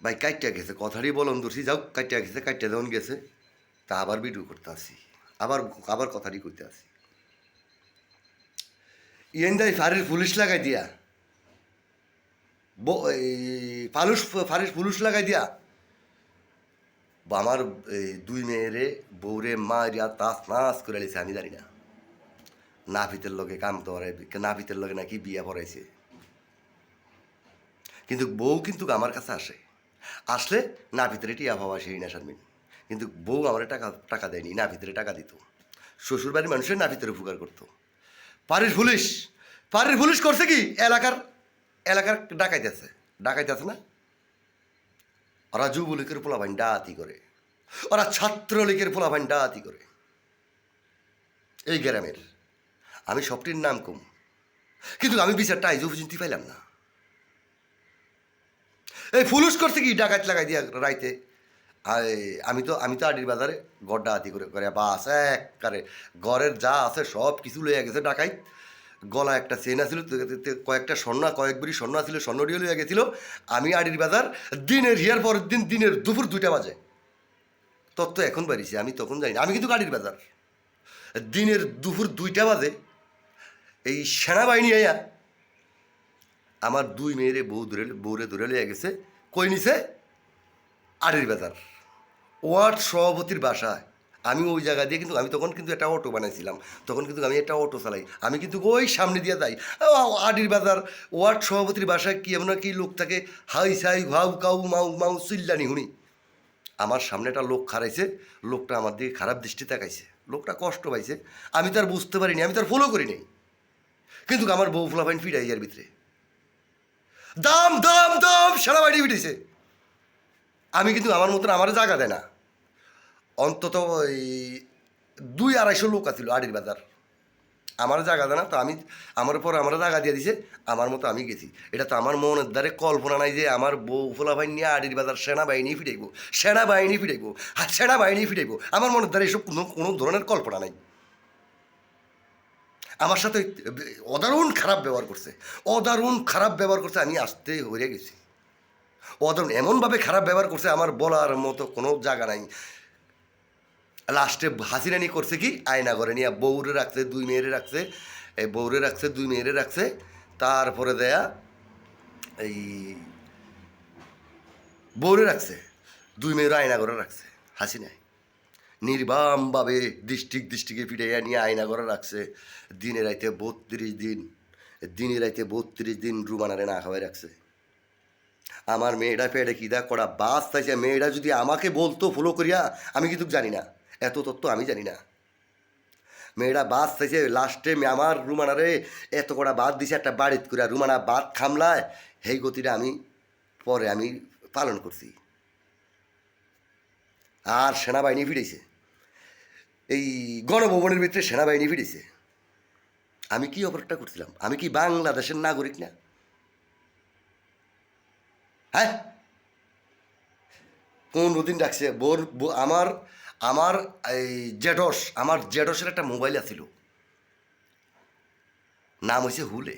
ভাই কাইটটা গেছে, কথারই বলন দর্শি, যাও কাইটটা গেছে, কাইটটা যখন গেছে তা আবার ভিডিও করতে আসি, আবার আবার কথারই করতে আসি। ইয়েন যাই ফারির পুলিশ লাগাই দিয়া, ফালুস ফারিস পুলিশ লাগাই দিয়া আমার দুই মেয়েরে বউরে মারিয়া তাস নাচ করে লিছে, আমি জানি না। নাপিতের লগে কাম তো নাপিতের লগে নাকি বিয়া পড়াইছে, কিন্তু বউ কিন্তু আমার কাছে আসে, আসলে নাপিতের টিয়া ভাবা সেই নেশার মিন, কিন্তু বউ আমার টাকা টাকা দেয়নি, নাপিতের টাকা দিত। শ্বশুর বাড়ির মানুষের নাপিতের উপকার করতো। পাড়ির পুলিশ, পাড়ির পুলিশ করছে কি, এলাকার এলাকার ডাকাইতেছে, ডাকাইতেছে না, ওরা যুবলীগের পোলাভাইন ডাতি করে, ওরা ছাত্রলীগের পোলাভাইন ডাতি করে এই গ্রামের। আমি সবটির নাম কম, কিন্তু আমি বিচারটা আইজও পর্যন্ত পাইলাম না। এই পুলিশ করছে কি, ডাকাত লাগাই দিয়া রাইতে। আমি তো আডির বাজারে গড় ডাকাতি করে করে বাস একবারে ঘরের যা আছে সব কিছু লইয়া গেছে ডাকাই। গলা একটা চেন আছিল, কয়েকটা স্বর্ণ, কয়েকবারই স্বর্ণ আছিল, স্বর্ণটিও লইয়া গেছিল। আমি আডির বাজার দিনের হিয়ার পরের দিন দিনের দুপুর 2টা বাজে, তত্ত্ব এখন বাড়িছি, আমি তখন জানি না। আমি কিন্তু আডির বাজার দিনের দুপুর 2টা বাজে এই সেনাবাহিনী আইয়া আমার দুই মেয়েরে বউরে ধরে লইয়া গেছে। কই নিছে? আড়ির বাজার ওয়ার্ড সভাপতির বাসায়। আমি ওই জায়গা দিয়ে কিন্তু আমি তখন কিন্তু একটা অটো বানাইছিলাম, তখন কিন্তু আমি একটা অটো চালাই, আমি কিন্তু ওই সামনে দিয়ে যাই। আড়ির বাজার ওয়ার্ড সভাপতির বাসায় কি এমন কি লোক থাকে, হাই সাই ভাউ কাউ মাউ মাউ চিল্লানি হুনি। আমার সামনে একটা লোক খারাইছে, লোকটা আমার দিকে খারাপ দৃষ্টি তাকাইছে, লোকটা কষ্ট পাইছে, আমি তার বুঝতে পারিনি, আমি তার ফলো করি নাই। কিন্তু আমার বউ ফোলাফাইন ফিরাই এর ভিতরে দাম দাম দাম সারা বাড়ি ফিটেছে। আমি কিন্তু আমার মতন আমার জায়গা দেয় না, অন্তত ওই 200-250 লোক আছিল আড়ির বাজার, আমার জায়গা দেয় না। তো আমি আমার পর আমার জায়গা দিয়ে দিছে, আমার মতো আমি গেছি। এটা তো আমার মনের দ্বারে কল্পনা নাই যে আমার বউ ফোলাভাই নিয়ে আড়ির বাজার সেনাবাহিনী ফিরাইব, সেনাবাহিনী ফিরাইব, সেনাবাহিনী ফিরাইব। আমার মনের দ্বারা এসব কোনো কোনো ধরনের কল্পনা নাই। আমার সাথে অদারুণ খারাপ ব্যবহার করছে, অদারুণ খারাপ ব্যবহার করছে, আমি আসতে হয়ে গেছি। অদারুণ এমনভাবে খারাপ ব্যবহার করছে আমার বলার মতো কোনো জায়গা নাই। লাস্টে হাসিরানি করছে কি, আয়না ঘরে নিয়ে বউরে রাখছে, দুই মেয়েরে রাখছে, এই বউরে রাখছে, দুই মেয়েরে রাখছে। তারপরে দেয়া এই বউরে রাখছে, দুই মেয়ের আয়না ঘরে রাখছে হাসিনায়, নির্বামভাবে ডিস্ট্রিক্টে ফিরাইয়া নিয়ে আয়না ঘরে রাখছে। দিনে রাইতে 32 দিন, দিনে রাইতে 32 দিন রুমানারে না খাওয়াই রাখছে। আমার মেয়েটা পেটে কিদা করা বাস চাইছে, মেয়েটা যদি আমাকে বলতো ফলো করিয়া, আমি কিন্তু জানি না, এত তথ্য আমি জানি না। মেয়েটা বাস চাইছে, লাস্টে আমার রুমানারে এত কটা বাদ দিছে একটা বাড়িত করে, রুমানা বাদ খামলায়, সেই গতিটা আমি পরে আমি পালন করছি। আর সেনাবাহিনী ফিরেছে, এই গণভবনের ভিতরে সেনাবাহিনী ফিরেছে। আমি কি অপরাধটা করছিলাম? আমি কি বাংলাদেশের নাগরিক না? হ্যাঁ, কোন দিন ডাকছে আমার আমার এই আমার জেডসের একটা মোবাইল আছিল, নাম হয়েছে হুলে।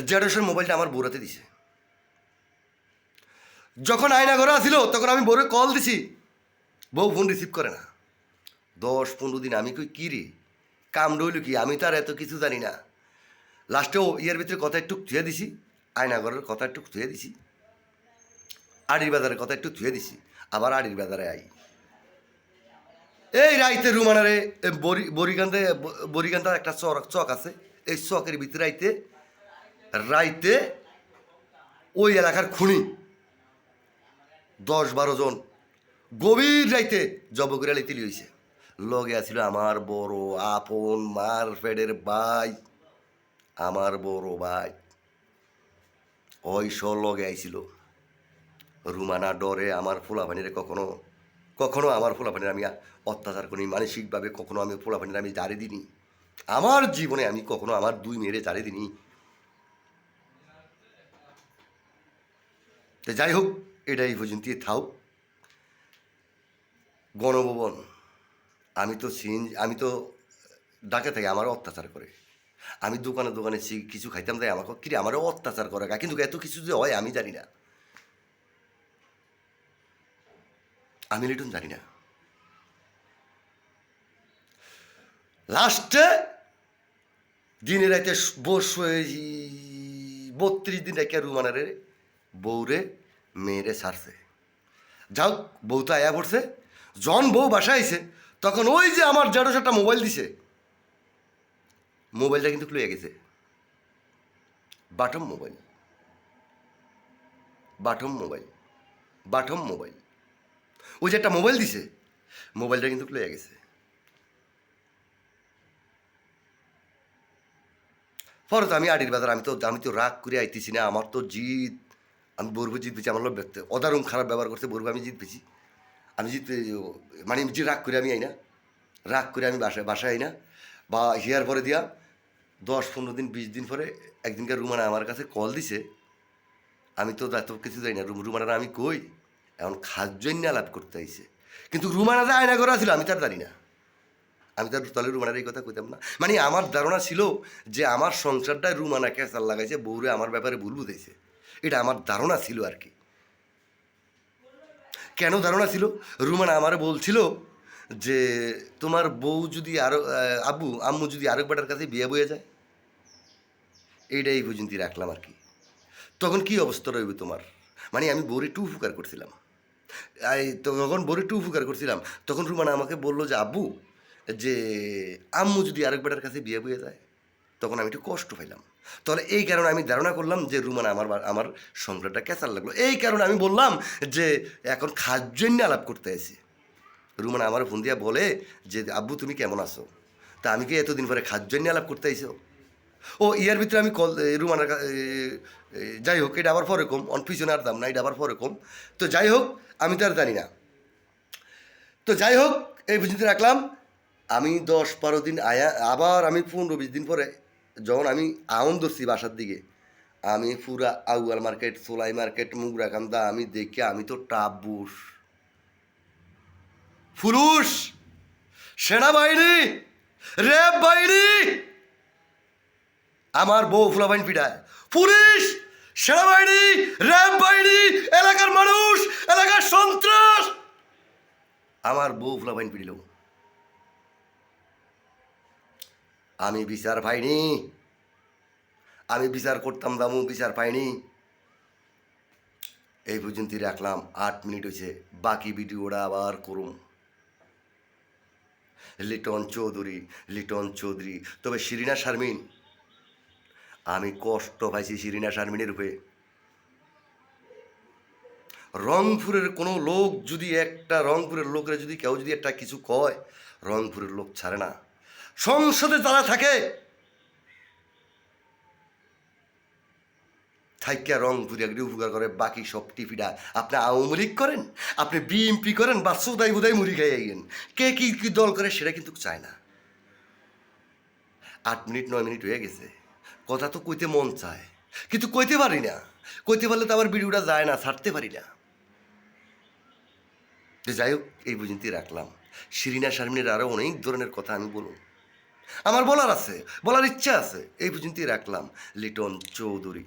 জেডসের মোবাইলটা আমার বউরাতে দিছে। যখন আয়না ঘরে আসিল তখন আমি বউরে কল দিছি, বউ ফোন রিসিভ করে না। 10-15 দিন আমি কই কী রে, কাম রইল কি, আমি তো আর এত কিছু জানি না। লাস্টেও ইয়ের ভিতরে কথা একটু থুয়ে দিছি, আয়নাঘরের কথা একটু থুয়ে দিছি, আড়ির বাজারের কথা একটু থুয়ে দিছি, আবার আড়ির বাজারে আই। এই রাইতে রুমানারে বরিগান্ধা একটা চক আছে, এই চকের ভিতরে রাইতে রাইতে ওই এলাকার খুনি 10-12 জন গভীর রাইতে জবগুড়া লিতিলি হয়েছে। লগে আছিল আমার বড় আপন মার ফেডের ভাই, আমার বড় ভাই ওই লগে আইছিল। রুমানা ডরে আমার ফুলাফানিরে কখনো কখনো আমার ফুলাফানির আমি অত্যাচার করি, মানসিকভাবে কখনো আমি ফুলাফানির আমি জারি দিনি। আমার জীবনে আমি কখনো আমার দুই মেয়েরে জারি দিনি। তো যাই হোক, এটাই পর্যন্ত থাও। গণভবন আমি তো ডাকে থাকি, আমারও অত্যাচার করে। আমি দোকানে দোকানে কিছু খাইতাম, তাই আমাকে কিরে আমারও অত্যাচার করে, কিন্তু এত কিছু যে হয় আমি জানি না। আমি লিটন জানি না। লাস্টে দিনে রাইতে 32 দিন রেখে রুমানারে বউরে মেয়েরে ছাড়ছে। যাও, বউ তো আয়া পড়ছে। জন বউ বাসায় আইছে, তখন ওই যে আমার জেঠোস একটা মোবাইল দিছে, মোবাইলটা কিন্তু লইয়া গেছে। বাটম মোবাইল, বাটম মোবাইল, বাটম মোবাইল। ওই যে একটা মোবাইল দিছে, মোবাইলটা কিন্তু লইয়া গেছে। পরে তো আমি আডির বাজার, আমি তো রাগ করে আইতেছি না, আমার তো জিত, আমি বরবু জিত পেয়েছি, আমার লোক ব্যক্তি অদারুণ খারাপ ব্যবহার করছে, বরবু আমি জিত পেয়েছি, আমি জিত মানে যে রাগ করে আমি আই না, রাগ করে আমি বাসায় আই না, বা হিয়ার পরে দিয়া 10-15 দিন 20 দিন পরে একদিনকার রুমানা আমার কাছে কল দিছে। আমি তো এত কিছু জানি না, রুমানারা আমি কই এখন খাদ্যন্য আলাপ করতে আইছে, কিন্তু রুমানা যে আয়না করা ছিল আমি তার জানি না, আমি তার তাহলে রুমানার এই কথা কইতাম না। মানে আমার ধারণা ছিল যে আমার সংসারটায় রুমানা ক্যাসার লাগাইছে, বউরে আমার ব্যাপারে ভুল বুঝাইছে, এটা আমার ধারণা ছিল আর কি। কেন ধারণা ছিল? রুমানা আমারে বলছিল যে তোমার বউ যদি আরো আম্মু যদি আরেক বেটার কাছে বিয়ে বয়ে যায়, এইটাই পর্যন্ত রাখলাম আর কি। তখন কি অবস্থা রইবে তোমার? মানে আমি বউরে টু ফুকার করছিলাম, তখন বউরে টু ফুকার করছিলাম, তখন রুমানা আমাকে বললো যে আব্বু, যে আম্মু যদি আরেক বেটার কাছে বিয়ে বয়ে যায়, তখন আমি একটু কষ্ট পাইলাম। তাহলে এই কারণে আমি ধারণা করলাম যে রুমানা আমার সংসারটা ক্যাচার লাগলো। এই কারণে আমি বললাম যে এখন খাদ্যন্য আলাপ করতে আসি। রুমানা আমার ফোন দিয়া বলে যে আব্বু তুমি কেমন আছো? তা আমি কি এতদিন পরে খাদ্যন্য আলাপ করতে আইসো? ও ইয়ার ভিতরে আমি কল রুমানার যাই হোক, এটা আবার পরে কম, অন পিছনে আর দাম না, এটা আবার পরে কম। তো যাই হোক, আমি তো আর জানি না। তো যাই হোক, এই পর্যন্ত রাখলাম। আমি 10-12 দিন আয়া, আবার আমি 15-20 দিন পরে যখন আমি আউন ধরছি বাসার দিকে, আমি পুরা আউয়াল মার্কেট, সোলাই মার্কেট, মুগরাকান্দা আমি দেখে আমি তো টাবুস ফুলুস, সেনাবাহিনী, র্যাব বাহিনী, আমার বউ ফুলাবাহিনী পিটায়, পুলিশ, সেনাবাহিনী, র্যাব বাহিনী, এলাকার মানুষ, এলাকার সন্ত্রাস, আমার বউ ফুলাবাহিনী পিটিল। আমি বিচার পাইনি, আমি বিচার করতাম দামু, বিচার পাইনি। এই পর্যন্তই রাখলাম। 8 মিনিট হয়েছে, বাকি ভিডিওটা আবার করুম। লিটন চৌধুরী, লিটন চৌধুরী। তবে শিরিনা শারমিন, আমি কষ্ট পাইছি শিরিনা শারমিনের রূপে। রংপুরের কোনো লোক যদি একটা, রংপুরের লোকের যদি কেউ যদি একটা কিছু কয়, রংপুরের লোক ছাড়ে না। সংসদে যারা থাকে থাইকা রংপুরে উপকার করে, বাকি সব টিপিটা আপনি আওয়ামী লীগ করেন, আপনি বিএমপি করেন, বা সোদাই বোদাই মুড়ি খাই আইয়েন, কে কি কি দল করে সেটা কিন্তু চায় না। 8 মিনিট 9 মিনিট হয়ে গেছে, কথা তো কইতে মন চায়, কিন্তু কইতে পারি না। কইতে পারলে তো আবার ভিডিওটা যায় না, ছাড়তে পারি না। যাই হোক, এই পর্যন্তই রাখলাম। শিরিনা শারমিনের আরও অনেক ধরনের কথা আমি বলুন, আমার বলার আছে, বলার ইচ্ছা আছে। এই পর্যন্তই রাখলাম। লিটন চৌধুরী।